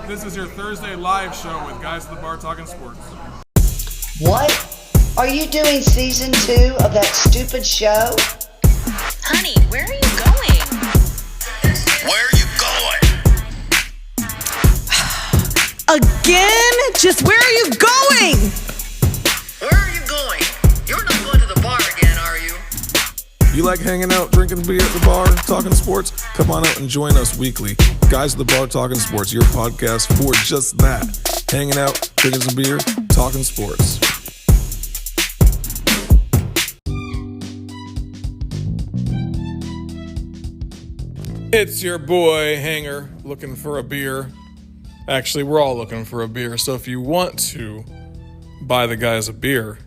This is your Thursday live show with Guys at the Bar Talking Sports. What? Are you doing season 2 of that stupid show? Honey, where are you going? Where are you going? Again? Just where are you going? Where are you going? You're not going to the bar again, are you? You like hanging out, drinking beer at the bar, talking sports? Come on out and join us weekly. Guys at the Bar Talking Sports, your podcast for just that. Hanging out, drinking some beer, talking sports. It's your boy Hanger looking for a beer. Actually, we're all looking for a beer. So if you want to buy the guys a beer,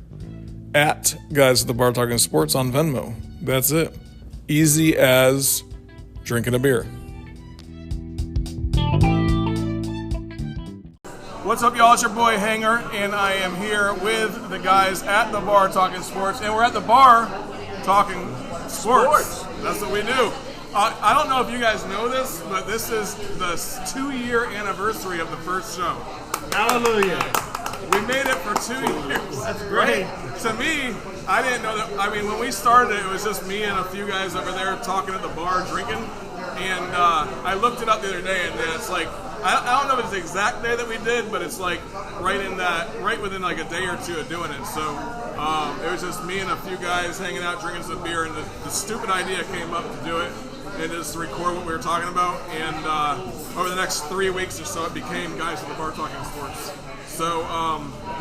at Guys at the Bar Talking Sports on Venmo. That's it. Easy as drinking a beer. What's up, y'all? It's your boy Hanger, and I am here with the guys at the bar talking sports, and we're at the bar talking sports. That's what we do. I don't know if you guys know this, but this is the 2-year anniversary of the first show. Hallelujah. We made it for 2 years. That's great. To me, I didn't know that. I mean, when we started it was just me and a few guys over there talking at the bar, drinking. And I looked it up the other day, and it's like, I don't know if it's the exact day that we did, but it's like right within like a day or two of doing it. So it was just me and a few guys hanging out, drinking some beer, and the stupid idea came up to do it and just record what we were talking about. And over the next 3 weeks or so, it became Guys at the Bar Talking Sports. So,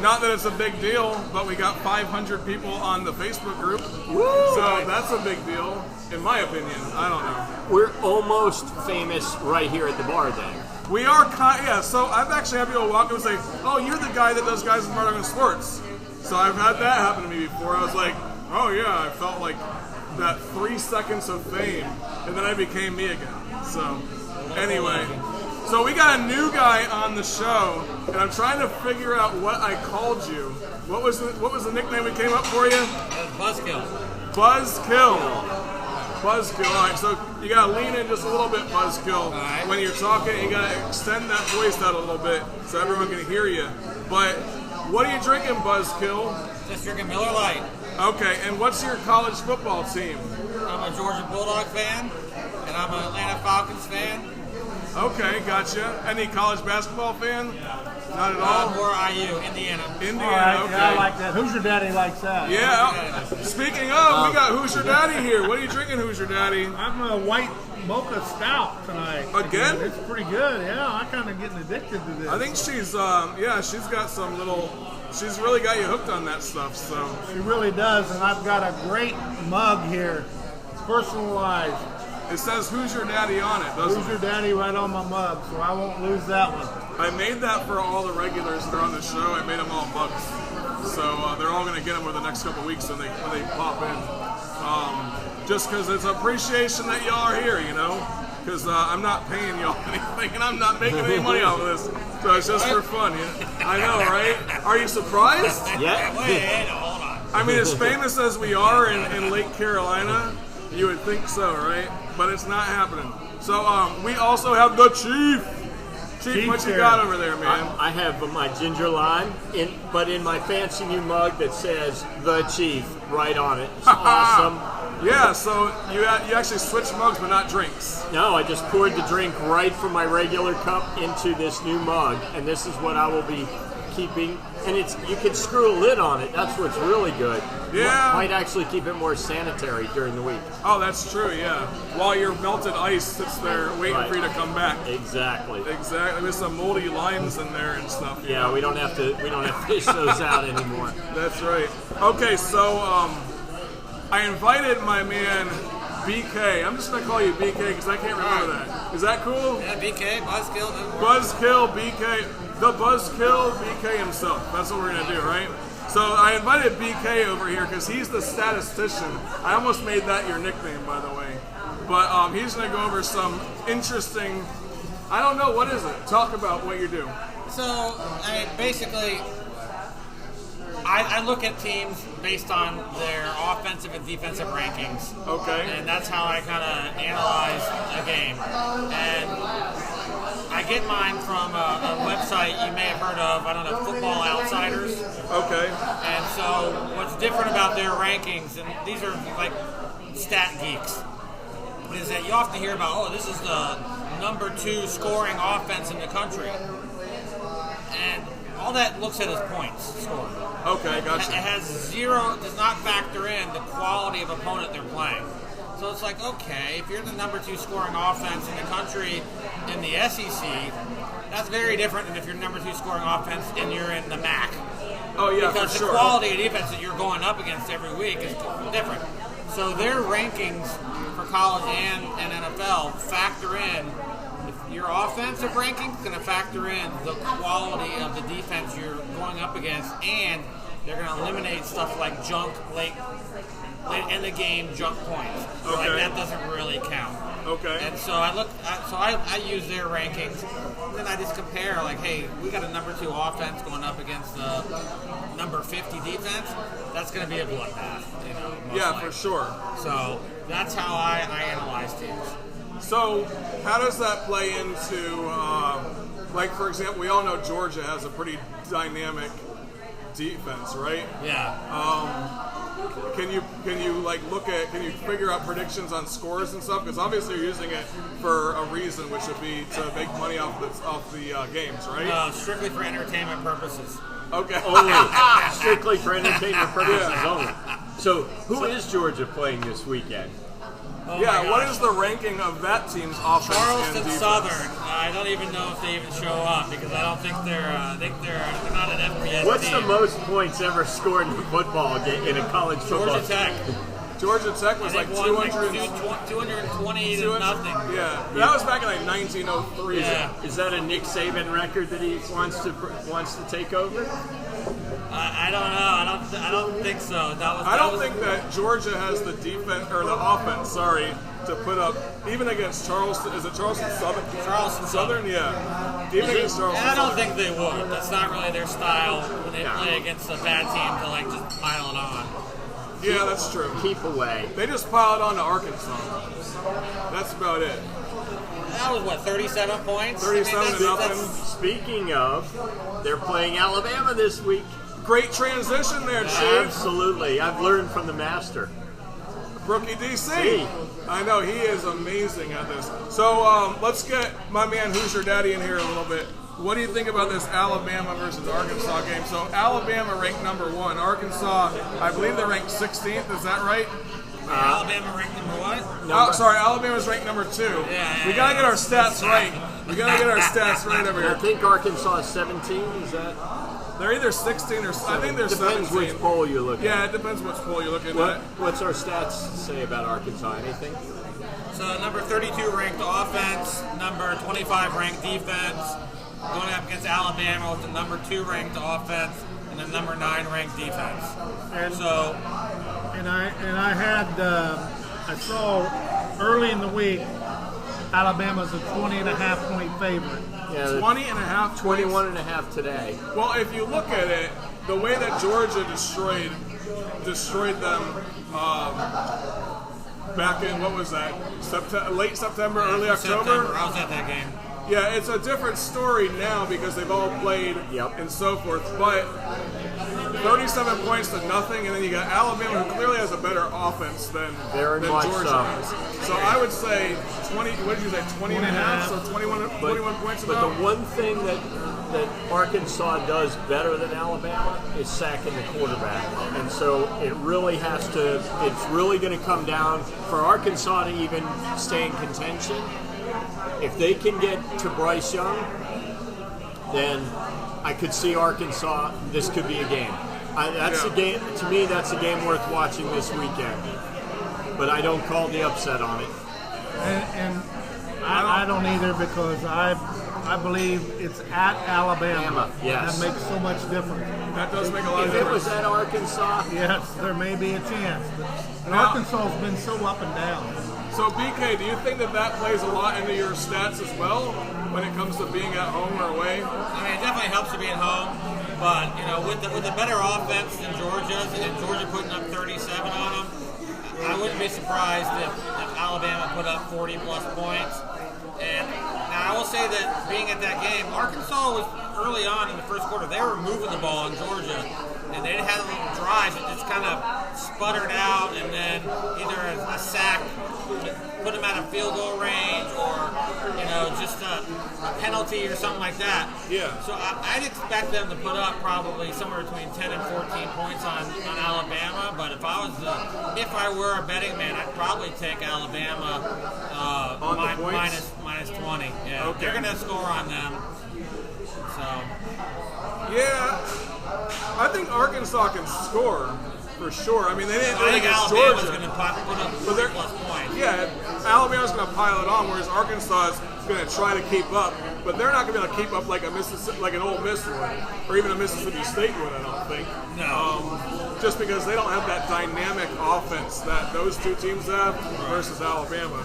not that it's a big deal, but we got 500 people on the Facebook group. Woo! So that's a big deal, in my opinion. I don't know. We're almost famous right here at the bar then. We are, yeah. So I've actually had people walk up and say, "Oh, you're the guy that does Guys at the Bar Talking Sports." So I've had that happen to me before. I was like, "Oh yeah," I felt like that 3 seconds of fame, and then I became me again. So anyway. So we got a new guy on the show, and I'm trying to figure out what I called you. What was the nickname we came up for you? Buzzkill. Buzzkill. Buzzkill. All right, so you gotta lean in just a little bit, Buzzkill. Right. When you're talking, you gotta extend that voice out a little bit so everyone can hear you. But what are you drinking, Buzzkill? Just drinking Miller Lite. Okay, and what's your college football team? I'm a Georgia Bulldog fan, and I'm an Atlanta Falcons fan. Okay, gotcha. Any college basketball fan? Not at all? More IU, Indiana. Indiana, okay. Yeah, I like that. Who's your daddy likes that? Yeah. Speaking of, we got Who's Your Daddy here. What are you drinking, Who's Your Daddy? I'm a white mocha stout tonight. Again? It's pretty good, yeah. I'm kind of getting addicted to this. I think she's got some little, she's really got you hooked on that stuff, so. She really does, and I've got a great mug here. It's personalized. It says Who's Your Daddy on it, doesn't Who's it? your daddy right on my mug, so I won't lose that one. I made that for all the regulars that are on the show. I made them all mugs. So they're all going to get them over the next couple of weeks when they pop in. Just because it's appreciation that y'all are here, you know? Because I'm not paying y'all anything, and I'm not making any money off of this. So it's just for fun. I know, right? Are you surprised? Yeah. Wait, hold on. I mean, as famous as we are in Lake Carolina, you would think so, right? But it's not happening. So we also have the Chief. Chief, what you got over there, man? I have my ginger lime, but in my fancy new mug that says The Chief right on it. It's awesome. Yeah, so you actually switched mugs, but not drinks. No, I just poured the drink right from my regular cup into this new mug, and this is what I will be keeping. And you can screw a lid on it. That's what's really good. Yeah. Might actually keep it more sanitary during the week. Oh, that's true, yeah. While your melted ice sits there waiting for you to come back. Exactly. Exactly. There's some moldy limes in there and stuff. Yeah, we don't have to fish those out anymore. That's right. Okay, so I invited my man BK. I'm just gonna call you BK because I can't remember that. Is that cool? Yeah, BK, Buzzkill. Buzzkill BK. The Buzzkill BK himself. That's what we're going to do, right? So I invited BK over here because he's the statistician. I almost made that your nickname, by the way. But he's going to go over some interesting, I don't know, what is it? Talk about what you do. So, basically, I look at teams based on their offensive and defensive rankings. Okay. And that's how I kind of analyze a game. And I get mine from a website you may have heard of. I don't know, Football Outsiders. Okay. And so what's different about their rankings, and these are like stat geeks, is that you often hear about, oh, this is the number 2 scoring offense in the country. And all that looks at is points scored. Okay, gotcha. It has zero, does not factor in the quality of opponent they're playing. So it's like, okay, if you're the number 2 scoring offense in the country in the SEC, that's very different than if you're number 2 scoring offense and you're in the MAC. Oh, yeah, because for the sure. quality of defense that you're going up against every week is different. So their rankings for college and NFL factor in, if your offensive rankings going to factor in the quality of the defense you're going up against, and they're going to eliminate stuff like junk late in the game junk points. So like that doesn't really count. Okay. And so I use their rankings, and then I just compare, like, hey, we got a number 2 offense going up against the number 50 defense. That's going to be a bloodbath, you know. Yeah, likely. for sure. So that's how I analyze teams. So how does that play into, like, for example, we all know Georgia has a pretty dynamic defense, right? Yeah. Can you like can you figure out predictions on scores and stuff? Because obviously you're using it for a reason, which would be to make money off the games, right? Strictly for entertainment purposes. Okay. Only. Strictly for entertainment purposes only. So who is Georgia playing this weekend? Oh yeah, what is the ranking of that team's offense and Charleston defense? Southern. I don't even know if they even show up because I don't think they're not an FBS What's team. the most points ever scored in a football game, in a college football? Georgia Tech. Georgia Tech was like 220 to nothing. Yeah, that was back in like 1903. Yeah. Is that a Nick Saban record that he wants to take over? I don't know. I don't think so. I don't think that Georgia has the defense or the offense. Sorry, to put up even against Charleston. Is it Charleston Southern? Charleston Southern, yeah. Even against Charleston. I don't Southern. think they would. That's not really their style when they play against a bad team to like just pile it on. Yeah, that's true. Keep away. They just piled on to Arkansas. That's about it. That was what, 37 points? 37 to nothing. Speaking of, they're playing Alabama this week. Great transition there, Chief. Absolutely. I've learned from the master. Rookie DC. I know, he is amazing at this. So let's get my man Who's Your Daddy in here a little bit. What do you think about this Alabama versus Arkansas game? So Alabama ranked number 1. Arkansas, I believe they're ranked 16th. Is that right? Alabama ranked number what? Alabama's ranked number 2. Yeah, we gotta get our stats right. We gotta get our stats right over I here. think Arkansas is 17. Is that? They're either 16 or I think they're Depends 17. which poll you look at. Yeah, it depends which poll you're looking at. What's our stats say about Arkansas? Anything? So number 32 ranked offense, number 25 ranked defense, going up against Alabama with the number 2 ranked offense and the number 9 ranked defense. I saw early in the week Alabama's a 20.5 point favorite. Yeah, 20.5, 21.5 today. Well, if you look at it, the way that Georgia destroyed them back in, what was that? Late September, early October? I was at that game. Yeah, it's a different story now because they've all played and so forth. But 37 points to nothing, and then you got Alabama, who clearly has a better offense than Georgia has. So I would say 20. What did you say? 20 and a half. So 21 points. But the one thing that Arkansas does better than Alabama is sacking the quarterback, and so it really has to. It's really going to come down for Arkansas to even stay in contention. If they can get to Bryce Young, then I could see Arkansas. This could be a game. That's a game to me. That's a game worth watching this weekend. But I don't call the upset on it. And I don't either because I believe it's at Alabama. Yes. That makes so much difference. That does make a lot of If it difference. was at Arkansas, Yes, there may be a chance. But Arkansas has been so up and down. So BK, do you think that plays a lot into your stats as well when it comes to being at home or away? I mean, it definitely helps to be at home, but you know, with the better offense than Georgia's, and Georgia putting up 37 on them, I wouldn't be surprised if Alabama put up 40 plus points. And now I will say that being at that game, Arkansas was early on in the first quarter. They were moving the ball in Georgia, and they had a little drive that just kind of sputtered out, and then either a sack put them out of field goal range, or just a penalty or something like that. Yeah. So I'd expect them to put up probably somewhere between 10 and 14 points on Alabama. But if I were a betting man, I'd probably take Alabama minus 20. Yeah. Okay. They're going to score on them. So. Yeah, I think Arkansas can score for sure. I mean, they didn't do it against Alabama's Georgia. going to put up 40 plus points. Yeah, Alabama's going to pile it on, whereas Arkansas is going to try to keep up, but they're not going to be able to keep up like an Ole Miss would, or even a Mississippi State would. I don't think. No. Just because they don't have that dynamic offense that those two teams have versus Alabama.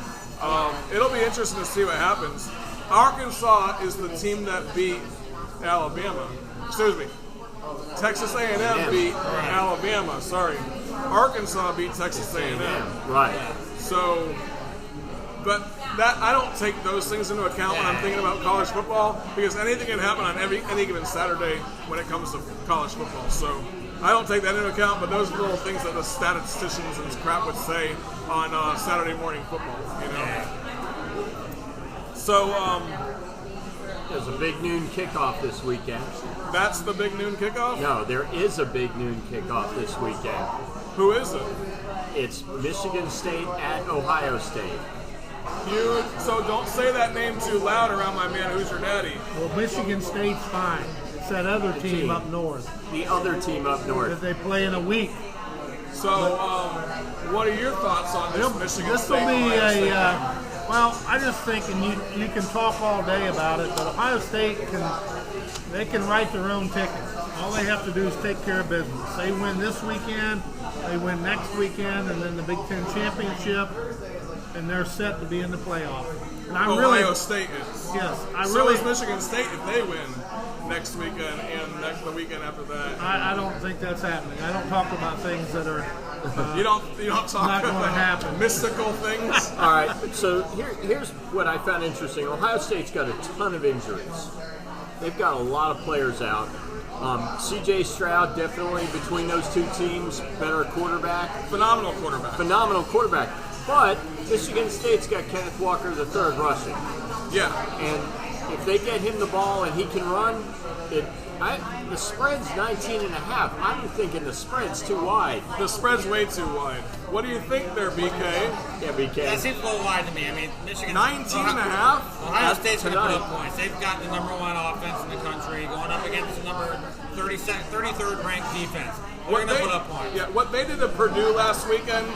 It'll be interesting to see what happens. Arkansas is the team that beat Alabama. Excuse me. Texas A&M beat Alabama. Sorry. Arkansas beat Texas A&M. Right. So, but that I don't take those things into account when I'm thinking about college football, because anything can happen on any given Saturday when it comes to college football. So I don't take that into account, but those are little things that the statisticians and crap would say on Saturday morning football, So, there's a big noon kickoff this weekend. That's the big noon kickoff? No, there is a big noon kickoff this weekend. Who is it? It's Michigan State at Ohio State. So don't say that name too loud around my man Who's Your Daddy. Well, Michigan State's fine. It's that other team up north. The other team up north. That they play in a week. So, what are your thoughts on this Michigan This will State? be well, I just think, and you can talk all day about it, but Ohio State can write their own ticket. All they have to do is take care of business. They win this weekend, they win next weekend, and then the Big Ten championship, and they're set to be in the playoff. And Ohio State is. Yes, So is Michigan State if they win next weekend and the weekend after that. I don't think that's happening. I don't talk about things that are you don't talk not going to about happen. mystical things. All right, so here's what I found interesting. Ohio State's got a ton of injuries. They've got a lot of players out. C.J. Stroud, definitely between those two teams, better quarterback. Phenomenal quarterback. But Michigan State's got Kenneth Walker III rushing. Yeah. And if they get him the ball and he can run, the spread's 19.5. I'm thinking the spread's too wide. The spread's way too wide. What do you think there, BK? Yeah, BK. That seems a little wide to me. I mean, Michigan 19.5? Ohio State's going to put up points. They've got the number one offense in the country going up against the number 33rd ranked defense. We're going to put up points. Yeah, what they did to Purdue last weekend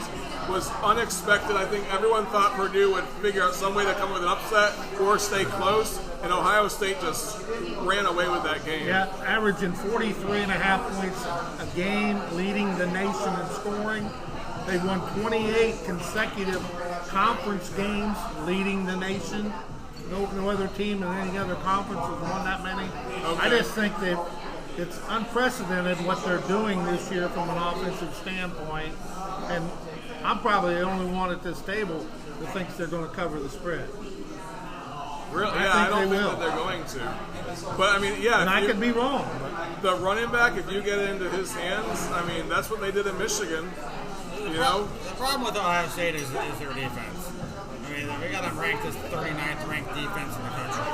was unexpected. I think everyone thought Purdue would figure out some way to come with an upset or stay close, and Ohio State just ran away with that game. Yeah, averaging 43.5 points a game, leading the nation in scoring. They've won 28 consecutive conference games, leading the nation. No other team in any other conference has won that many. Okay. I just think that it's unprecedented what they're doing this year from an offensive standpoint. And I'm probably the only one at this table that thinks they're going to cover the spread. Really? I don't think that they're going to. But I mean, yeah. And I could be wrong. The running back, if you get it into his hands, I mean, that's what they did in Michigan. The problem with Ohio State is their defense. I mean, we got them ranked as 39th ranked defense in the country.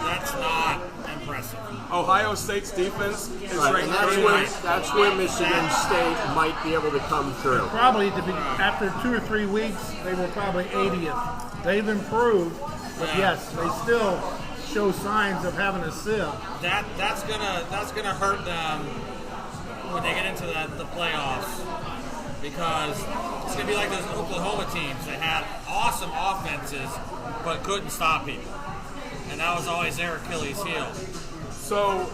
That's not impressive. Ohio State's defense is ranked that's where Michigan State might be able to come through. Probably after 2 or 3 weeks, they were probably 80th. They've improved, but yes, they still show signs of having a sieve. That's gonna hurt them when they get into the playoffs, because it's going to be like those Oklahoma teams that had awesome offenses but couldn't stop people. And that was always their Achilles heel. So,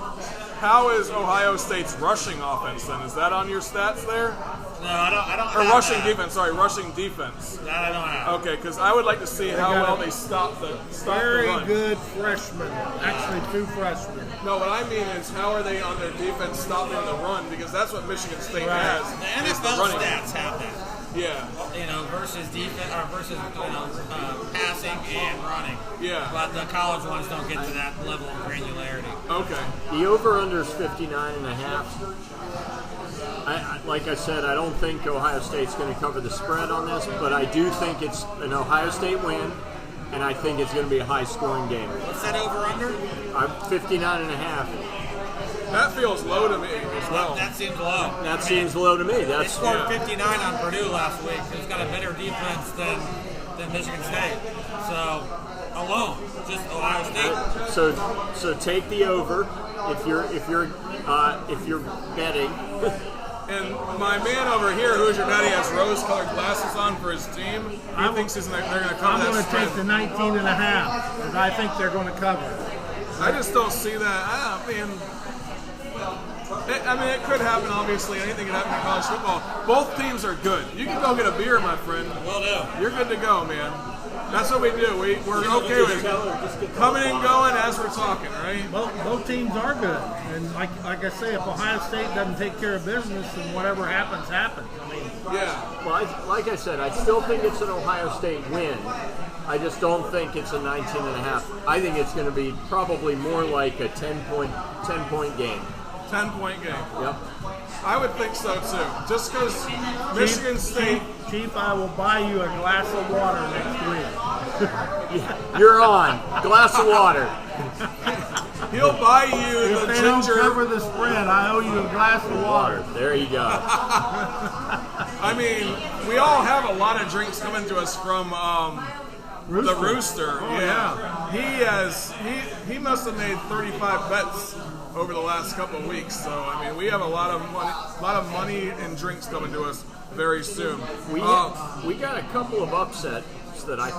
how is Ohio State's rushing offense then? Is that on your stats there? No, I don't Or have rushing that. defense, sorry, rushing defense. That I don't have. Okay, because I would like to see how well they stop the Very run. good freshmen. Actually, 2 freshmen. No, what I mean is how are they on their defense stopping the run? Because that's what Michigan State has. The is NFL running. stats have that. Yeah. Versus defense or versus passing and running. Yeah. But the college ones don't get to that level of granularity. Okay. The over/under is 59.5. Like I said, I don't think Ohio State's going to cover the spread on this, but I do think it's an Ohio State win, and I think it's going to be a high-scoring game. What's that over/under? 59.5. That feels low to me as well. That seems low. That seems low to me. They scored 59 on Purdue last week. Who's got a better defense than Michigan State? So alone, just Ohio State. So take the over if you're betting. And my man over here, who's your daddy, has rose-colored glasses on for his team. He thinks they're going to cover that I'm going to spread. take the 19.5 because I think they're going to cover. I just don't see that. It could happen, obviously. Anything can happen in college football. Both teams are good. You can go get a beer, my friend. Will do. You're good to go, man. That's what we do. We're okay with coming and going as we're talking, right? Both teams are good. And like I say, if Ohio State doesn't take care of business, then whatever happens, happens. Yeah. Well, like I said, I still think it's an Ohio State win. I just don't think it's a 19.5. I think it's going to be probably more like a 10-point game. 10-point game. Yep. I would think so too. Just because Michigan State. Chief, I will buy you a glass of water next week. You're on. Glass of water. He'll buy you If the they ginger. don't cover the spread, I owe you a glass of water. There you go. I mean, we all have a lot of drinks coming to us from the Rooster. Oh, yeah. He must have made 35 bets over the last couple of weeks. So I mean, we have a lot of money and drinks coming to us very soon. We got a couple of upsets what I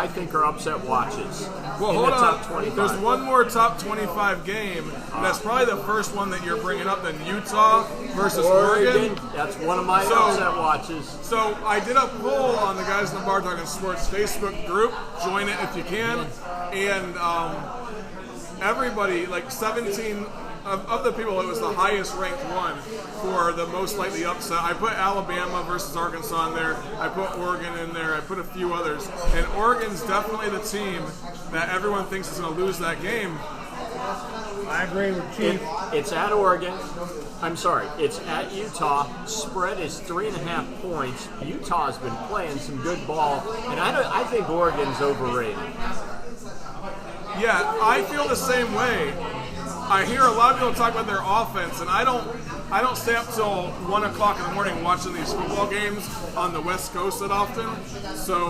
think are upset watches. Well, in hold the on. top 25. There's one more top 25 game. And that's probably the first one that you're bringing up. Then Utah versus Oregon. That's one of my upset watches. So I did a poll on the Guys in the Bar Talking Sports Facebook group. Join it if you can. And everybody, like 17 of the people, it was the highest ranked one for the most likely upset. I put Alabama versus Arkansas in there. I put Oregon in there. I put a few others. And Oregon's definitely the team that everyone thinks is going to lose that game. I agree with Chief. It's at Oregon. I'm sorry. It's at Utah. Spread is 3.5 points. Utah's been playing some good ball, and I think Oregon's overrated. Yeah, I feel the same way. I hear a lot of people talk about their offense, and I don't stay up till 1 o'clock in the morning watching these football games on the West Coast that often. So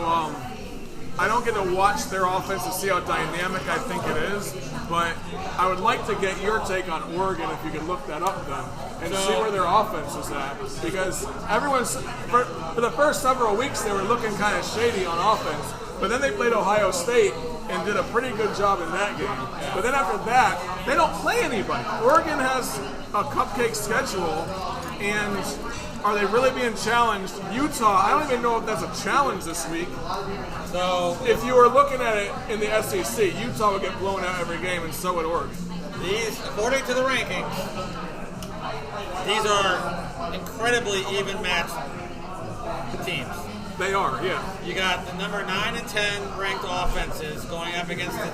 I don't get to watch their offense and see how dynamic I think it is. But I would like to get your take on Oregon if you could look that up then and see where their offense is at. Because everyone's for the first several weeks they were looking kind of shady on offense. But then they played Ohio State and did a pretty good job in that game. But then after that, they don't play anybody. Oregon has a cupcake schedule, and are they really being challenged? Utah, I don't even know if that's a challenge this week. So if you were looking at it in the SEC, Utah would get blown out every game, and so would Oregon. These, according to the rankings, these are incredibly even matched teams. They are, yeah. You got the number 9 and 10 ranked offenses going up against the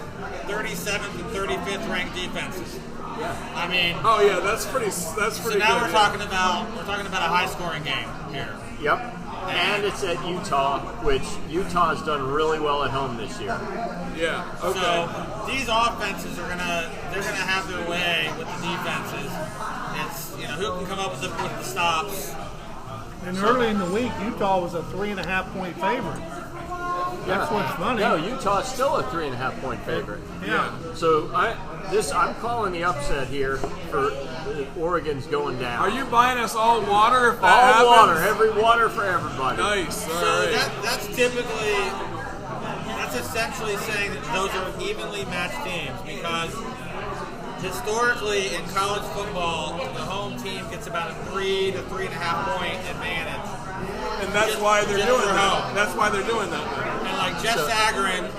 37th and 35th ranked defenses. Yeah. I mean. Oh yeah, that's pretty. So now good, we're talking about a high scoring game here. Yep. And it's at Utah, which Utah's done really well at home this year. Yeah. Okay. So these offenses they're gonna have their way with the defenses. It's who can come up with the stops. And early in the week, Utah was a 3.5 point favorite. That's what's funny. No, Utah's still a 3.5 point favorite. Yeah. So I'm calling the upset here for Oregon's going down. Are you buying us all water? If that all happens? water, every water for everybody. Nice. All So right. that's essentially saying that those are evenly matched teams because historically in college football, the home team gets about a 3 to 3.5 point advantage. And that's why they're doing that. That's why they're doing that. And like Jeff Sagarin,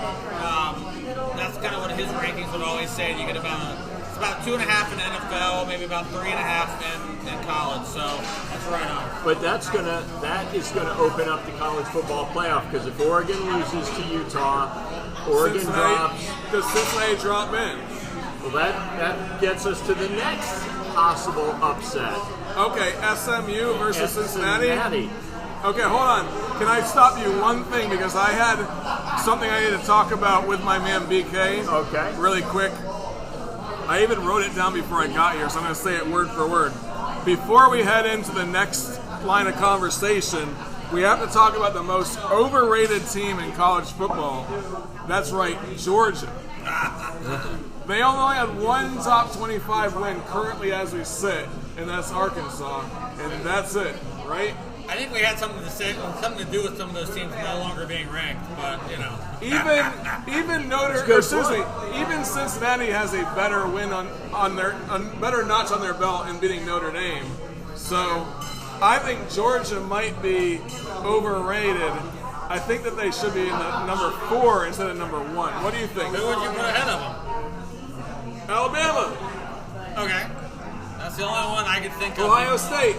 that's kind of what his rankings would always say you get it's about 2.5 in the NFL, maybe about 3.5 in college. So that's right on. But that is gonna open up the college football playoff, because if Oregon loses to Utah, Oregon drops. Does Cincinnati drop in? Well, that gets us to the next possible upset. Okay, SMU versus Cincinnati. Okay, hold on. Can I stop you one thing, because I had something I need to talk about with my man BK. Okay. Really quick. I even wrote it down before I got here, so I'm going to say it word for word. Before we head into the next line of conversation, we have to talk about the most overrated team in college football. That's right, Georgia. They only had one top 25 win currently as we sit, and that's Arkansas, and that's it, right? I think we had something to do with some of those teams no longer being ranked, but you know. Even Cincinnati has a better win on their better notch on their belt in beating Notre Dame. So I think Georgia might be overrated. I think that they should be in the number 4 instead of number 1. What do you think? Who would you put ahead of them? Alabama. Okay. That's the only one I could think of. Ohio State.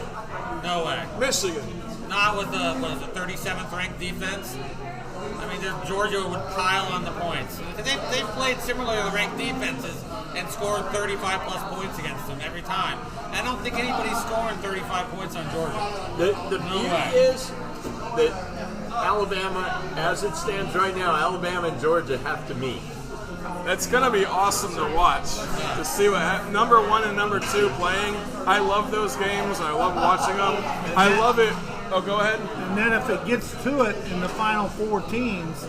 No way. Michigan. Not with the 37th ranked defense. I mean, Georgia would pile on the points. They've played similarly ranked defenses and scored 35 plus points against them every time. I don't think anybody's scoring 35 points on Georgia. The beauty is that Alabama, as it stands right now, Alabama and Georgia have to meet. It's going to be awesome to watch, to see what number 1 and number 2 playing. I love those games. I love watching them. I love it. Oh, go ahead. And then if it gets to it in the final 4 teams,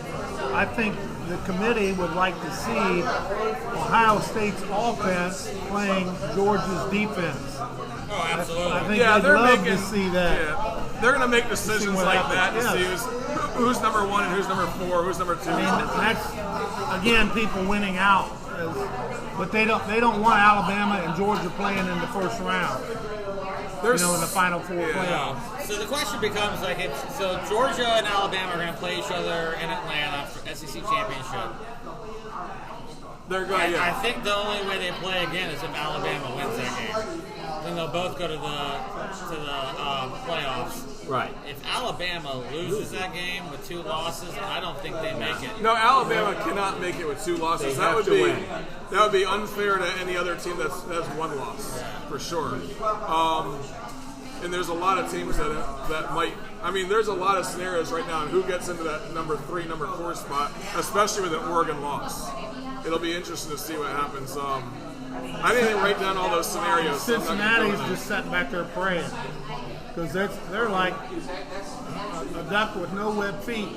I think the committee would like to see Ohio State's offense playing Georgia's defense. Oh, absolutely. I think they'd love to see that. Yeah. They're going to make decisions like that to see who's number 1 and who's number 4, who's number 2. I mean, that's, again, people winning out. But they don't want Alabama and Georgia playing in the first round. In the final 4 playoffs. So the question becomes so Georgia and Alabama are going to play each other in Atlanta for SEC championship. They're going. I think the only way they play again is if Alabama wins that game. Then they'll both go to the playoffs. Right. If Alabama loses that game with 2 losses, I don't think they make it. No, Alabama cannot make it with 2 losses. That would be unfair to any other team that has 1 loss, for sure. And there's a lot of teams that might. I mean, there's a lot of scenarios right now on who gets into that number 3, number 4 spot, especially with an Oregon loss. It'll be interesting to see what happens. I didn't even write down all those scenarios. Cincinnati's just sitting back there praying, because they're like a duck with no webbed feet.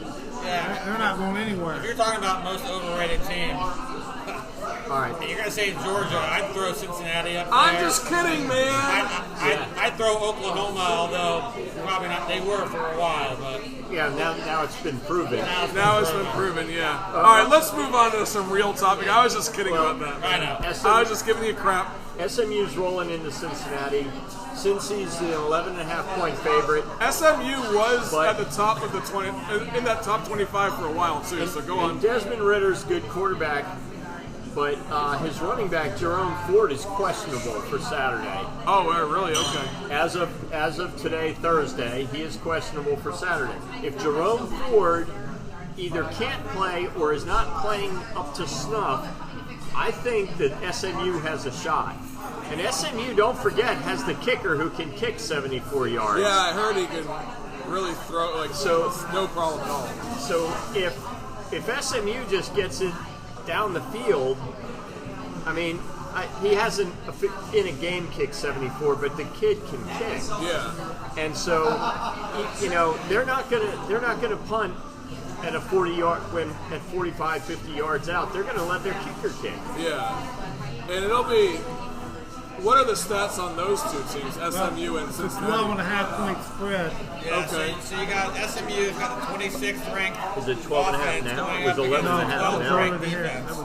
Yeah. They're not going anywhere. If you're talking about most overrated team, all right, and you're going to say Georgia, I'd throw Cincinnati up there. I'm just kidding, man. I'd throw Oklahoma, although probably not. They were for a while, but yeah, now it's been proven. Now it's been proven, yeah. All right, let's move on to some real topic. I was just kidding about that. I know. I was just giving you crap. SMU's rolling into Cincinnati. Cincy's the 11.5-point favorite. SMU was at the top of the 20 in that top 25 for a while too. So go on. Desmond Ritter's good quarterback, but his running back Jerome Ford is questionable for Saturday. Oh, really? Okay. As of today, Thursday, he is questionable for Saturday. If Jerome Ford either can't play or is not playing up to snuff, I think that SMU has a shot. And SMU, don't forget, has the kicker who can kick 74 yards. Yeah, I heard he can really throw, so no problem at all. So if SMU just gets it down the field, I mean, he hasn't in a game kicked 74, but the kid can kick. Yeah. And so, they're not gonna punt at a 40-yard when at 45, 50 yards out. They're gonna let their kicker kick. Yeah. And it'll be. What are the stats on those 2 teams, SMU and Cincinnati? 12.5-point spread. Yeah, okay. So you got SMU's got the 26th ranked. Is it 12.5 now? It was 11.5 now. That was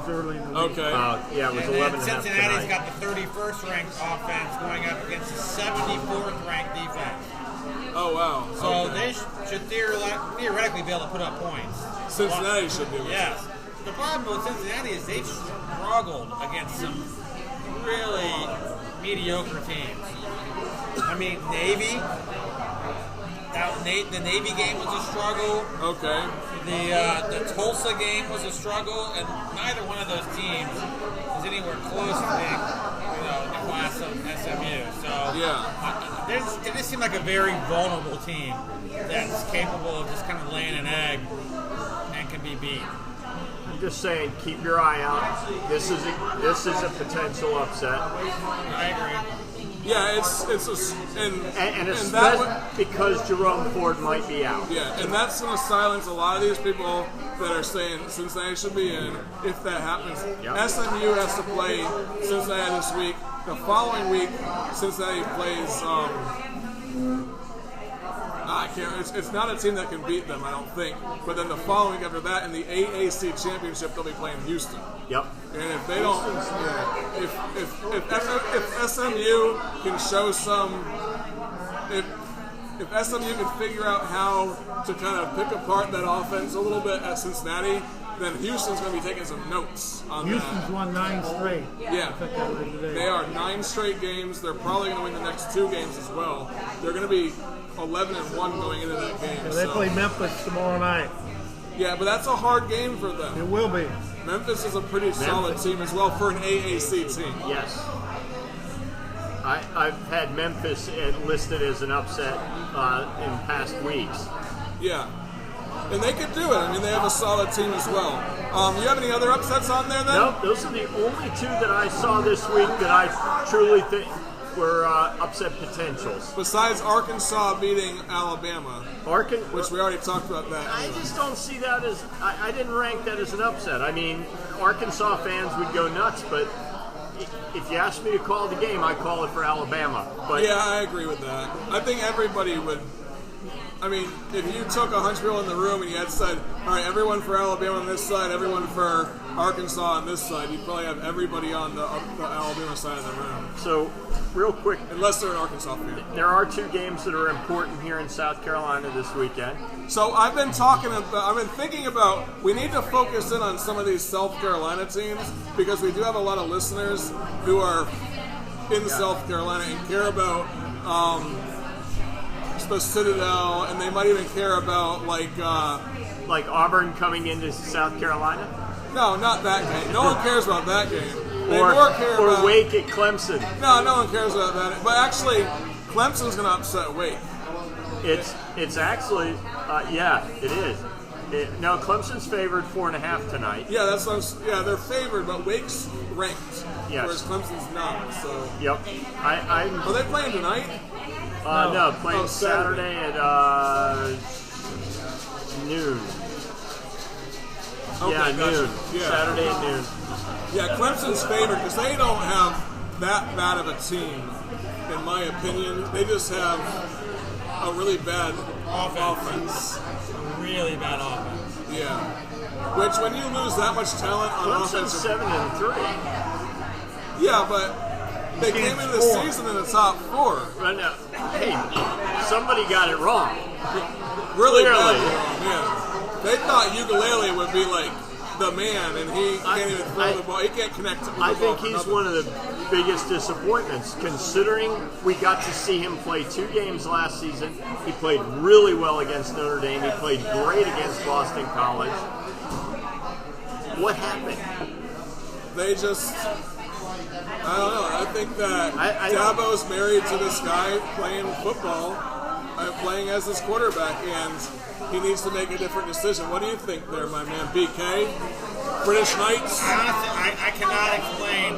early in the week. Okay. Yeah, it was 11.5 tonight. Cincinnati's got the 31st ranked offense going up against the 74th ranked defense. Oh, wow. So they should theoretically be able to put up points. Cincinnati should do it. Yes. The problem with Cincinnati is they've struggled against some really mediocre teams. I mean, Navy. The Navy game was a struggle. Okay. The Tulsa game was a struggle, and neither one of those teams is anywhere close to being, in the class of SMU. So they just seem like a very vulnerable team that's capable of just kind of laying an egg and can be beat. I'm just saying, keep your eye out. This is a potential upset. I agree. Yeah, it's because Jerome Ford might be out. Yeah, and that's going to silence a lot of these people that are saying Cincinnati should be in if that happens. Yep. SMU has to play Cincinnati this week. The following week, Cincinnati plays. I can't. It's not a team that can beat them, I don't think. But then the following week after that, in the AAC championship, they'll be playing Houston. Yep. And if they don't, if SMU can show some, if SMU can figure out how to kind of pick apart that offense a little bit at Cincinnati, then Houston's going to be taking some notes on Houston's won 9 straight. Yeah, they are 9 straight games. They're probably going to win the next 2 games as well. They're going to be 11-1 going into that game. Yeah, they play Memphis tomorrow night. Yeah, but that's a hard game for them. It will be. Memphis is a pretty solid team as well for an AAC team. Yes. I've had Memphis listed as an upset in past weeks. Yeah. And they could do it. I mean, they have a solid team as well. You have any other upsets on there then? Nope, those are the only 2 that I saw this week that I truly think were upset potentials. Besides Arkansas beating Alabama, which we already talked about that. I just don't see that as, I didn't rank that as an upset. I mean, Arkansas fans would go nuts, but if you asked me to call the game, I'd call it for Alabama. But yeah, I agree with that. I think everybody would. I mean, if you took 100 people in the room and you had said, all right, everyone for Alabama on this side, everyone for Arkansas on this side, you'd probably have everybody on the Alabama side of the room. So, real quick. Unless they're an Arkansas fan. There are 2 games that are important here in South Carolina this weekend. So I've been thinking about, we need to focus in on some of these South Carolina teams because we do have a lot of listeners who are in South Carolina and care about the Citadel, and they might even care about like Auburn coming into South Carolina. No, not that game. No one cares about that game. They or more care about Wake at Clemson. No one cares about that. But actually, Clemson's going to upset Wake. It's actually it is. No, Clemson's favored 4.5 tonight. Yeah, that's what they're favored, but Wake's ranked, yes, whereas Clemson's not. So yep, are they playing tonight? No, playing Saturday at noon. Okay, yeah, gotcha. noon. Yeah. Saturday at noon. Yeah, Clemson's favored because they don't have that bad of a team, in my opinion. They just have a really bad offense. Really bad offense. Yeah. Which, when you lose that much talent on offense, 7-3. Yeah, but they came into the season in the top 4. Right now, hey, somebody got it wrong. Really bad wrong, yeah. They thought Ukulele would be like the man, and he can't even throw the ball. He can't connect. I think he's one of the biggest disappointments, considering we got to see him play 2 games last season. He played really well against Notre Dame. He played great against Boston College. What happened? They just, I don't know. I think that Dabo's married to this guy playing football, playing as his quarterback, and he needs to make a different decision. What do you think there, my man? BK? British Knights? I cannot explain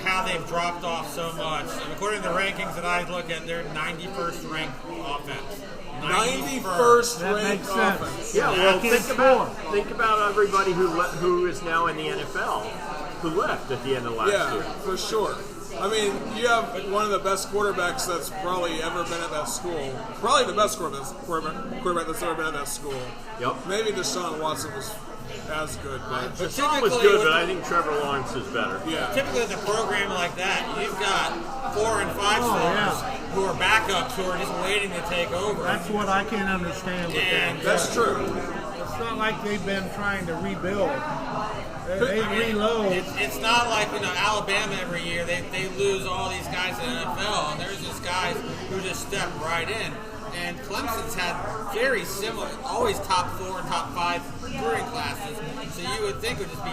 how they've dropped off so much. According to the rankings that I look at, they're 91st ranked offense. 91st ranked offense. Yeah, well, think about everybody who is now in the NFL who left at the end of last year. Yeah, for sure. I mean, you have one of the best quarterbacks that's probably ever been at that school. Probably the best quarterback that's ever been at that school. Yep. Maybe Deshaun Watson was as good, but Deshaun was good, but I think Trevor Lawrence is better. Yeah. Typically with a program like that, you've got 4 and 5 stars who are backups who are just waiting to take over. That's what I can't understand with that. That's true. It's not like they've been trying to rebuild. They reload. It's not like Alabama every year. They lose all these guys in the NFL, and there's just guys who just step right in. And Clemson's had very similar, always top 4 and top 5 recruiting classes. So you would think it would just be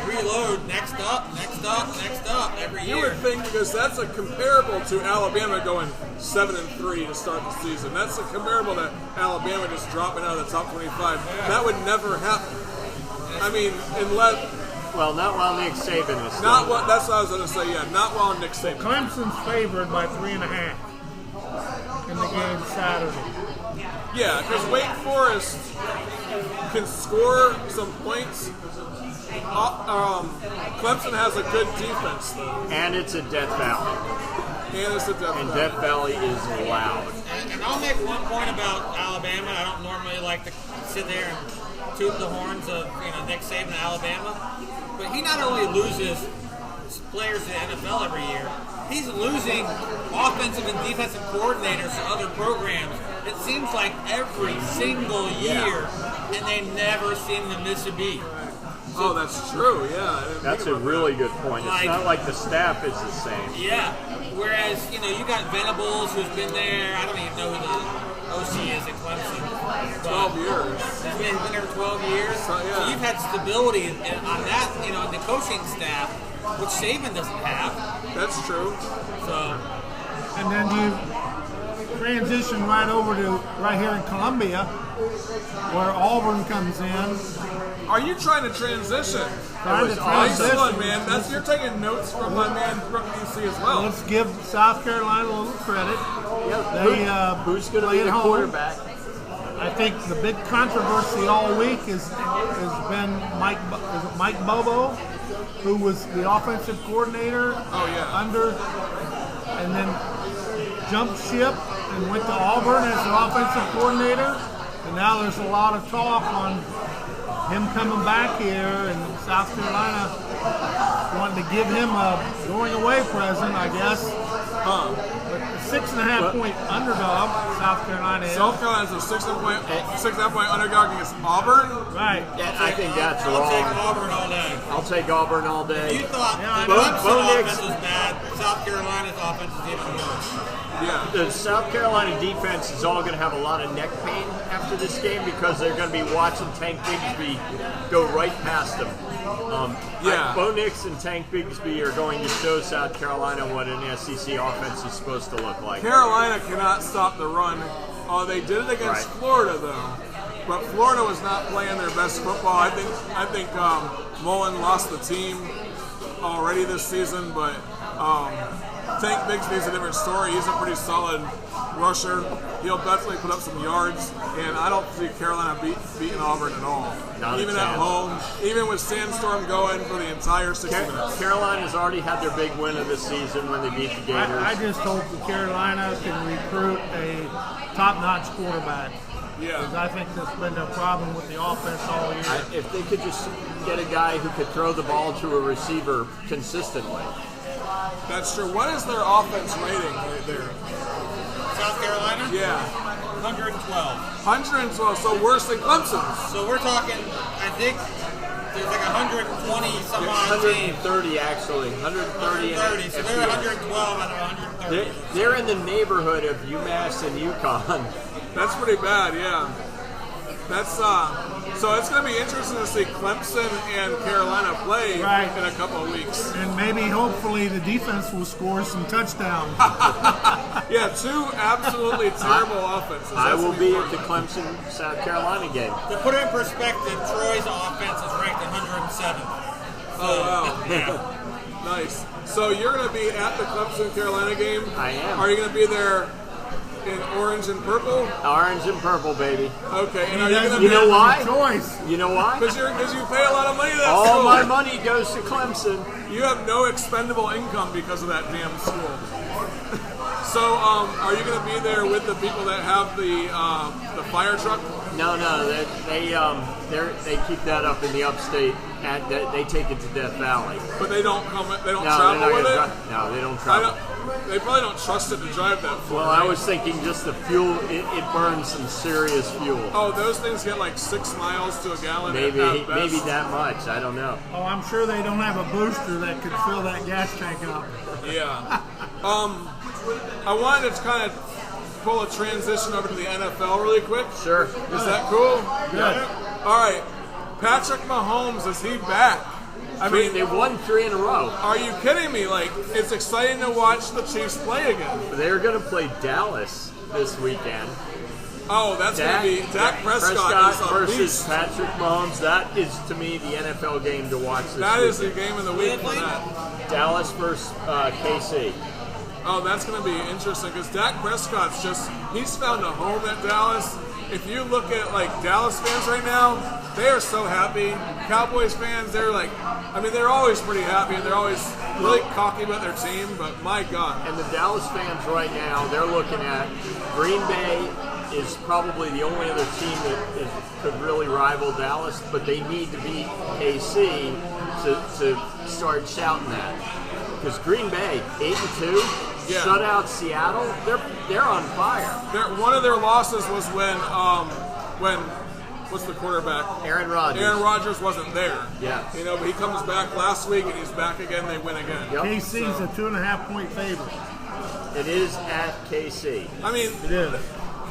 reload, next up every year. You would think, because that's a comparable to Alabama going 7-3 to start the season. That's a comparable to Alabama just dropping out of the top 25. That would never happen. I mean, unless. Well, not while Nick Saban is. Not what. That's what I was going to say. Yeah, not while Nick Saban. Clemson's favored by 3.5 in the game Saturday. Yeah, because Wake Forest can score some points. Clemson has a good defense, though. And it's a Death Valley. And Death Valley is loud. And I'll make one point about Alabama. I don't normally like to sit there and toot the horns of Nick Saban and Alabama, but he not only loses players to the NFL every year, he's losing offensive and defensive coordinators to other programs. It seems like every single year, and they never seem to miss a beat. Oh, that's true, yeah. That's a really good point. It's not like the staff is the same. Yeah. Whereas, you got Venables, who's been there. I don't even know who the OC is at Clemson. 12 years. He's been there 12 years. So you've had stability on that, in the coaching staff, which Saban doesn't have. That's true. So. And then you transition right over to right here in Columbia, where Auburn comes in. Are you trying to transition? Excellent, man. You're taking notes from my man Brooke DC as well. Let's give South Carolina a little credit. Who's going to be the quarterback? I think the big controversy all week has been Mike Bobo, who was the offensive coordinator and then jumped ship and went to Auburn as the offensive coordinator. And now there's a lot of talk on him coming back here, and South Carolina wanting to give him a going away present, I guess. But a 6.5 point underdog, South Carolina is. South Carolina's a 6.5 point underdog against Auburn? Right. Yeah, I think that's wrong. I'll take Auburn all day. I'll take Auburn all day. You thought Clemson's offense was bad. South Carolina's offense is even worse. Yeah. The South Carolina defense is all going to have a lot of neck pain after this game because they're going to be watching Tank Bigsby go right past them. Bo Nix and Tank Bigsby are going to show South Carolina what an SEC offense is supposed to look like. Carolina cannot stop the run. They did it against Florida, though. But Florida was not playing their best football. I think Mullen lost the team already this season, but Tank Bigsby's a different story. He's a pretty solid rusher. He'll definitely put up some yards, and I don't see Carolina beating Auburn at all. Even at home, even with Sandstorm going for the entire 60 minutes. Carolina's already had their big win of the season when they beat the Gators. I just hope that Carolina can recruit a top-notch quarterback. Yeah. Because I think that's been a problem with the offense all year. If they could just get a guy who could throw the ball to a receiver consistently. That's true. What is their offense rating right there? South Carolina? Yeah. 112. 112, so worse than Clemson's. So we're talking, I think there's like 120 some odd teams. 130 actually. 130. 130. So they're 112 out of 130. They're in the neighborhood of UMass and UConn. That's pretty bad, yeah. That's so it's going to be interesting to see Clemson and Carolina play in a couple of weeks. And maybe, hopefully, the defense will score some touchdowns. Yeah, two absolutely terrible offenses. I will be at the Clemson-South Carolina game. To put it in perspective, Troy's offense is ranked 107th. Oh, wow. Yeah. Nice. So you're going to be at the Clemson-Carolina game? I am. Are you going to be there in orange and purple? Orange and purple, baby. Okay, and are you going to be... You know why? Choice. You know why? Because you pay a lot of money to that All school. my money goes to Clemson. You have no expendable income because of that damn school. So, are you going to be there with the people that have the fire truck? No, they keep that up in the upstate, and they take it to Death Valley. But they don't come. They don't travel with it. No, they don't travel. They probably don't trust it to drive that far. Well, I was thinking just the fuel, it burns some serious fuel. Oh, those things get like 6 miles to a gallon. Maybe at best. maybe that much. I don't know. Oh, I'm sure they don't have a booster that could fill that gas tank up. Yeah. I wanted to kind of pull a transition over to the NFL really quick. Sure. Is that cool? Good. All right. Patrick Mahomes, is he back? I mean, They won 3 in a row. are you kidding me? Like, it's exciting to watch the Chiefs play again. They're going to play Dallas this weekend. Oh, that's going to be Dak Prescott is a versus beast. Patrick Mahomes. That is, to me, the NFL game to watch this That is the weekend. game of the week for that. Dallas versus KC. Oh, that's going to be interesting because Dak Prescott's he's found a home at Dallas. If you look at, like, Dallas fans right now, they are so happy. Cowboys fans, they're always pretty happy and they're always really cocky about their team, but my God. And the Dallas fans right now, they're looking at Green Bay is probably the only other team that could really rival Dallas, but they need to beat KC to start shouting that. Because Green Bay, 8-2, shut out Seattle. They're on fire. One of their losses was when what's the quarterback? Aaron Rodgers. Aaron Rodgers wasn't there. Yeah. You know, but he comes back last week and he's back again. They win again. Yep. KC's a 2.5-point favorite. It is at KC. I mean, It is.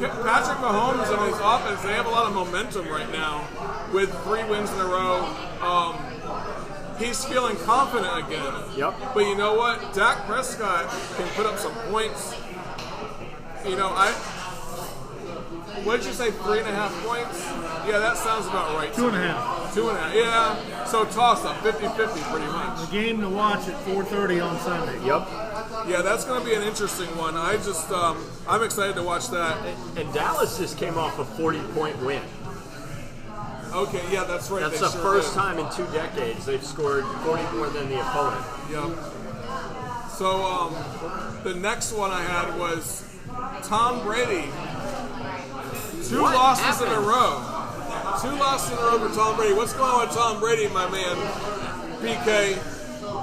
Patrick Mahomes and his offense, they have a lot of momentum right now with 3 wins in a row. He's feeling confident again. Yep. But you know what? Dak Prescott can put up some points. You know, what did you say, 3.5 points? Yeah, that sounds about right. 2.5. 2.5, yeah. So toss up, 50-50 pretty much. The game to watch at 4:30 on Sunday. Yep. Yeah, that's going to be an interesting one. I'm excited to watch that. And Dallas just came off a 40-point win. Okay, yeah, that's right. That's they the sure first did. time in 2 decades they've scored 40 more than the opponent. Yep. So the next one I had was Tom Brady. 2 losses in a row. 2 losses in a row for Tom Brady. What's going on with Tom Brady, my man? PK.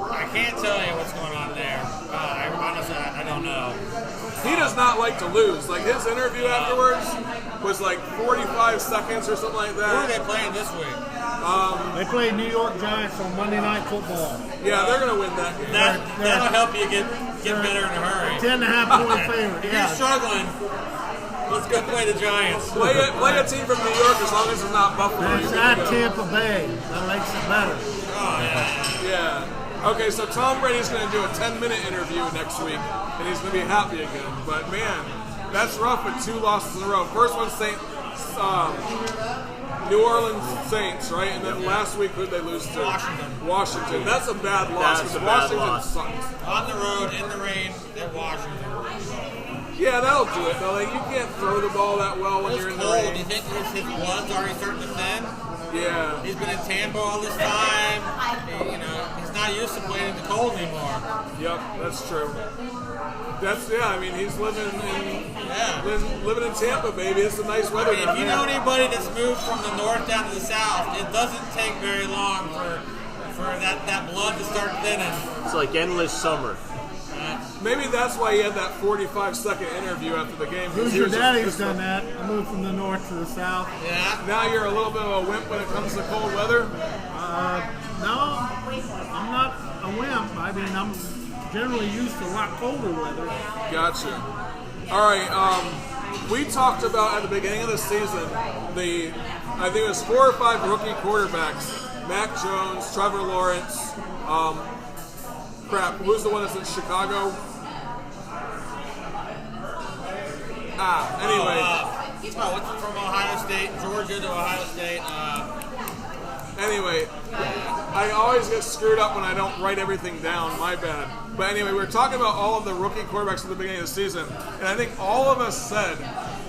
I can't tell you what's going on there. Honestly, I don't know. He does not like to lose. Like, his interview afterwards was like 45 seconds or something like Who are that. they playing this week? They play New York Giants on Monday Night Football. Yeah, they're going to win that game. That'll help you get better in a hurry. 10.5-point favorite. If you're Yeah. struggling, let's go play the Giants. Play a team from New York as long as it's not Buffalo. It's You're at good to go. Tampa Bay. That makes it better. Oh, yeah. Yeah. Okay, so Tom Brady's going to do a 10-minute interview next week, and he's going to be happy again. But, man, that's rough with 2 losses in a row. First one, New Orleans Saints, right? And then last week, who'd they lose to? Washington. That's a bad loss. That's a because bad Washington loss. sucks. On the road, in the rain, at Washington. Yeah, that'll do it, though. Like, you can't throw the ball that well when It's you're in the cold. Do rain. you think his blood's already starting to thin? Yeah. He's been in Tampa all this time. He's not used to playing in the cold anymore. Yep, that's true. I mean, he's living in Tampa, baby. It's a nice weather down If you there. know anybody that's moved from the north down to the south, it doesn't take very long for that blood to start thinning. It's like endless summer. Maybe that's why he had that 45-second interview after the game. Who's your daddy's done that? I moved from the north to the south. Yeah. Now you're a little bit of a wimp when it comes to cold weather? No, I'm not a wimp. I mean, I'm generally used to a lot colder weather. Gotcha. All right, we talked about at the beginning of the season, I think it was 4 or 5 rookie quarterbacks. Mac Jones, Trevor Lawrence, who's the one that's in Chicago? Anyway. What's from Ohio State, Georgia to Ohio State? Anyway, I always get screwed up when I don't write everything down. My bad. But anyway, we were talking about all of the rookie quarterbacks at the beginning of the season, and I think all of us said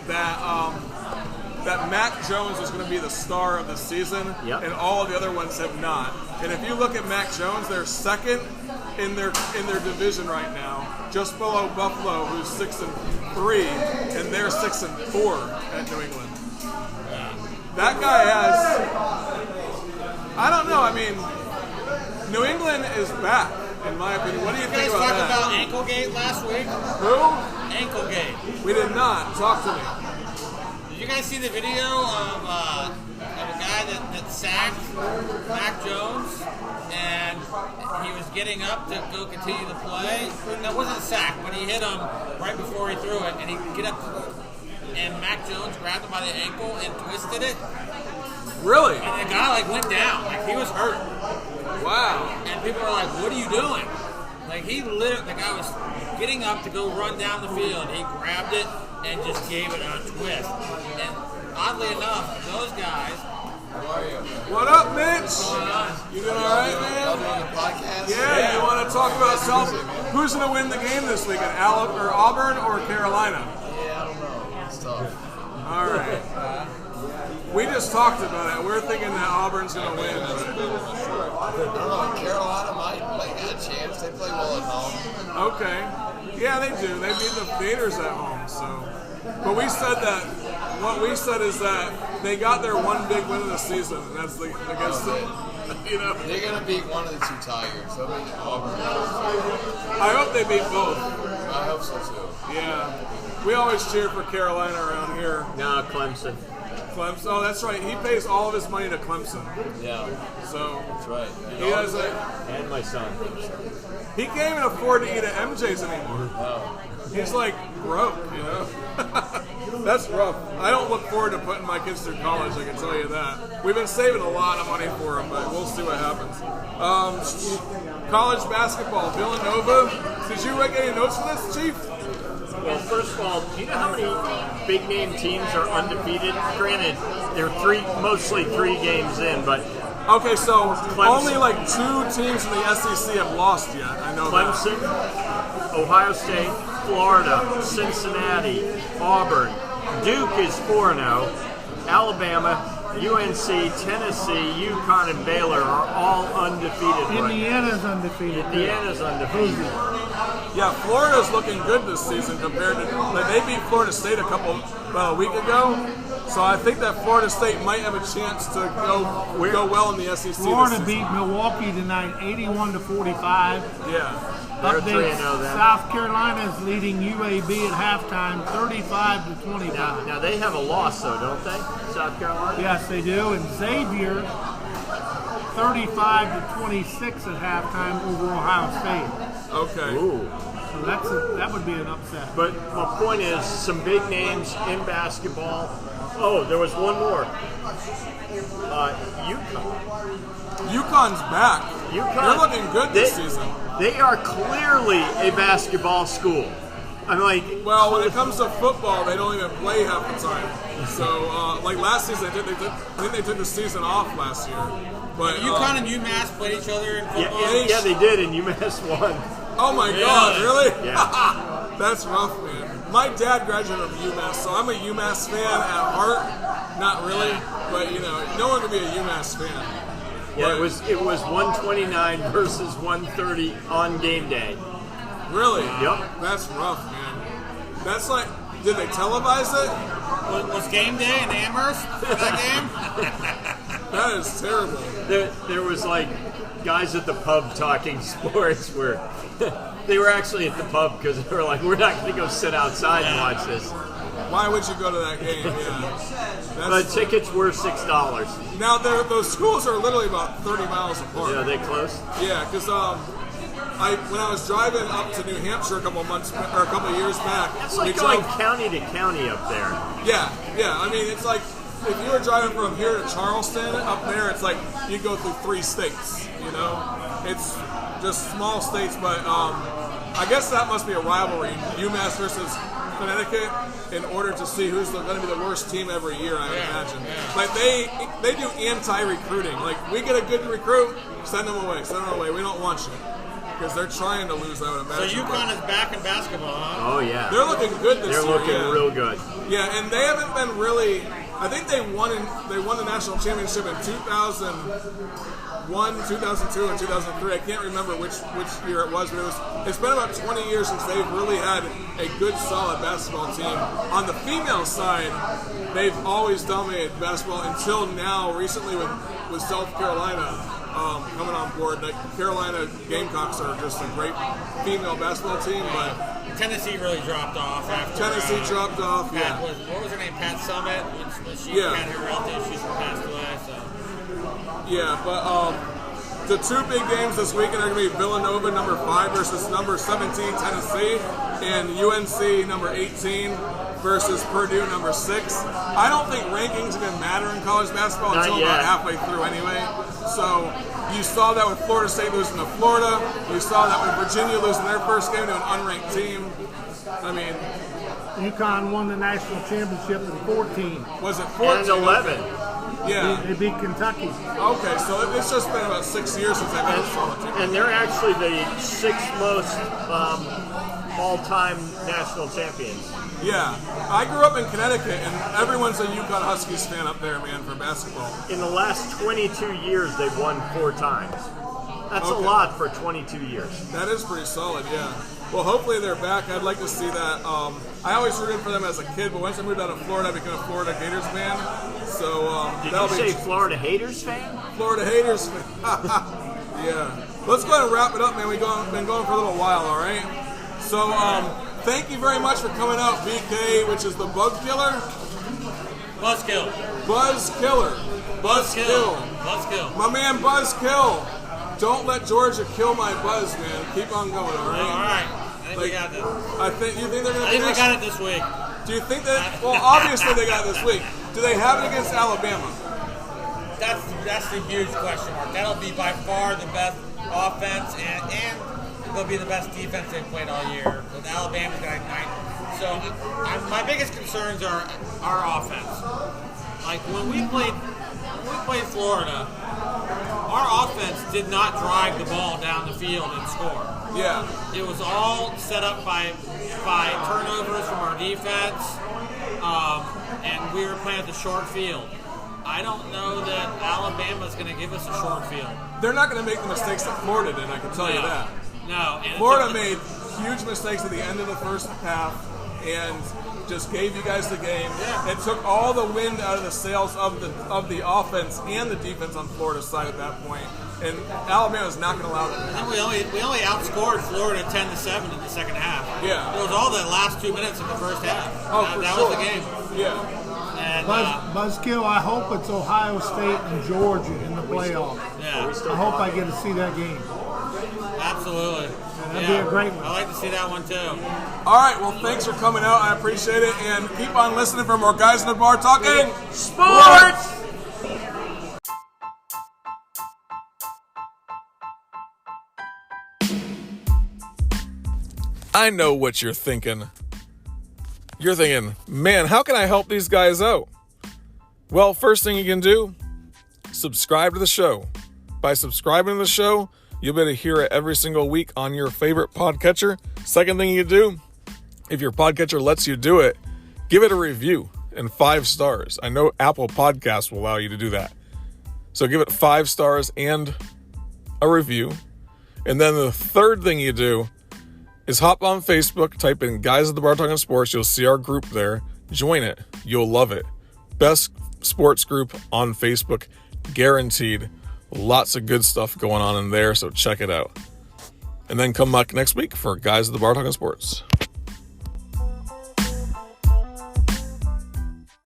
that Mac Jones was going to be the star of the season, and all of the other ones have not. And if you look at Mac Jones, they're second in their division right now, just below Buffalo, who's 6-3, and they're 6-4 at New England. That guy has. I don't know. I mean, New England is back. in my opinion. What do you You guys think about talked that? about Anklegate last week? Who? Anklegate. We did not. Talk to me. Did you guys see the video of a guy that sacked Mac Jones, and he was getting up to go continue the play? That wasn't a sack, but he hit him right before he threw it, and he get up, and Mac Jones grabbed him by the ankle and twisted it. Really? And the guy went down, he was hurt. Wow. And people were like, "What are you doing?" The guy was getting up to go run down the field. He grabbed it and just gave it a twist. And oddly enough, those guys. What up, Mitch? You doing all right, man? On the podcast? Yeah. You want to talk about who's going to win the game this weekend? Auburn or Carolina? Yeah, I don't know. It's tough. All right. We just talked about it. We're thinking that Auburn's going to win. I don't know. Carolina might have a chance. They play well at home. Okay. Yeah, they do. They beat the Gators at home. So, but we said that. What we said is that they got their one big win of the season, and that's against the. They're gonna beat one of the two Tigers. They'll beat Auburn. I hope they beat both. I hope so too. Yeah. We always cheer for Carolina around here. No, Clemson. Clemson. Oh, that's right. He pays all of his money to Clemson. Yeah. So that's right. He has and my son. He can't even afford to eat at MJ's anymore. No. He's like broke, That's rough. I don't look forward to putting my kids through college, I can tell you that. We've been saving a lot of money for them, but we'll see what happens. College basketball, Villanova. Did you write any notes for this, Chief? Well, first of all, do you know how many big-name teams are undefeated? Granted, they're mostly three games in, but... Okay, so Clemson. Only like 2 teams in the SEC have lost yet. I know Clemson, Ohio State, Florida, Cincinnati, Auburn. Duke is 4-0. Alabama, UNC, Tennessee, UConn, and Baylor are all undefeated. Indiana's undefeated. Indiana's undefeated. Yeah, Florida's looking good this season compared to they beat Florida State about a week ago. So I think that Florida State might have a chance to go well in the SEC. Florida beat Milwaukee tonight, 81-45. Yeah. They're 3-0 then. South Carolina is leading UAB at halftime, 35-25. Now they have a loss though, don't they? South Carolina. Yes, they do. And Xavier, 35-26 at halftime over Ohio State. Okay. Ooh. So that would be an upset. But my point is, some big names in basketball. Oh, there was one more. UConn. UConn's back. They're looking good this season. They are clearly a basketball school. I'm like, well, when it comes to football, they don't even play half the time. So, like last season, I think they took the season off last year. But UConn and UMass played each other in football. Yeah, they did, and UMass won. Oh my God, really? Yeah. That's rough, man. My dad graduated from UMass, so I'm a UMass fan at heart. Not really, but no one can be a UMass fan. Yeah, it was 129 versus 130 on game day. Really? Yep. That's rough, man. That's like, did they televise it? Was game day in Amherst for that game? That is terrible. There was like guys at the pub talking sports where they were actually at the pub because they were like, we're not going to go sit outside and watch this. Why would you go to that game? Yeah. The tickets were $6. Now, those schools are literally about 30 miles apart. Yeah, they close? Yeah, because when I was driving up to New Hampshire a couple years back, it's like going county to county up there. Yeah. I mean, it's like if you were driving from here to Charleston up there, it's like you go through 3 states. It's just small states, but I guess that must be a rivalry, UMass versus Connecticut, in order to see who's going to be the worst team every year, I would imagine. Yeah. Like they do anti-recruiting. Like, we get a good recruit, send them away. We don't want you. Because they're trying to lose, I would imagine. So UConn is back in basketball, huh? Oh, yeah. They're looking good this year. They're looking real good. Yeah, and they haven't been really... I think they won the national championship in 2001, 2002, and 2003. I can't remember which year it was, but it's been about 20 years since they've really had a good, solid basketball team. On the female side, they've always dominated basketball until now, recently with South Carolina. coming on board. The Carolina Gamecocks are just a great female basketball team, but Tennessee really dropped off after. Tennessee dropped off. Pat, Yeah. what was her name? Pat Summit. When she Yeah. had her health issues and passed away. So. Yeah, but the two big games this weekend are going to be Villanova number 5 versus number 17 Tennessee, and UNC number 18 versus Purdue number 6. I don't think rankings are going to matter in college basketball Not until yet. about halfway through anyway. So you saw that with Florida State losing to Florida. You saw that with Virginia losing their first game to an unranked team. I mean, UConn won the national championship in 14. was it 14? And 11. Yeah. They beat Kentucky. Okay, so it's just been about 6 years since I've been a solid team. And they're actually the 6th most all-time national champions. Yeah, I grew up in Connecticut, and everyone's a UConn Huskies fan up there, man, for basketball. In the last 22 years, they've won 4 times. That's a Okay. lot for 22 years. That is pretty solid, yeah. Well, hopefully they're back. I'd like to see that. I always rooted for them as a kid, but once I moved out of Florida, I became a Florida Gators fan. So Did that'll you be say Florida Haters fan? Florida Haters fan. Yeah. Let's go ahead and wrap it up, man. We've been going for a little while, all right? So thank you very much for coming out, BK, which is the bug killer. Buzzkill. Buzz Killer. Buzzkill. Buzzkill. My man Buzzkill. Don't let Georgia kill my buzz, man. Keep on going, all right? All right. I think we got this. You think they're going to I think we got it this week. Do you think that? Well, obviously they got it this week. Do they have it against Alabama? That's the huge question mark. That'll be by far the best offense, and they'll be the best defense they've played all year. With Alabama's got 9. So my biggest concerns are our offense. Like when we played Florida, our offense did not drive the ball down the field and score. Yeah. It was all set up by turnovers from our defense, and we were playing at the short field. I don't know that Alabama's going to give us a short field. They're not going to make the mistakes that Florida did, I can tell you that. No. And Florida made huge mistakes at the end of the first half and just gave you guys the game. Yeah. It took all the wind out of the sails of the offense and the defense on Florida's side at that point. And Alabama's not going to allow that. And we only outscored Florida 10-7 in the second half. Yeah. It was all the last 2 minutes of the first half. Oh, that for was sure. the game. Yeah. And Buzzkill, I hope it's Ohio State and Georgia in the playoffs. yeah, I hope I get to see that game. absolutely. That'd be a great one. I like to see that one too. All right, well, thanks for coming out. I appreciate it. And keep on listening for more Guys in the Bar talking sports! I know what you're thinking. You're thinking, man, how can I help these guys out? Well, first thing you can do, subscribe to the show. By subscribing to the show, you'll be able to hear it every single week on your favorite podcatcher. Second thing you do, if your podcatcher lets you do it, give it a review and 5 stars. I know Apple Podcasts will allow you to do that. So give it 5 stars and a review. And then the third thing you do is hop on Facebook, type in Guys at the Bar Talking Sports. You'll see our group there. Join it. You'll love it. Best sports group on Facebook, guaranteed. Lots of good stuff going on in there, so check it out. And then come back next week for Guys at the Bar Talking Sports.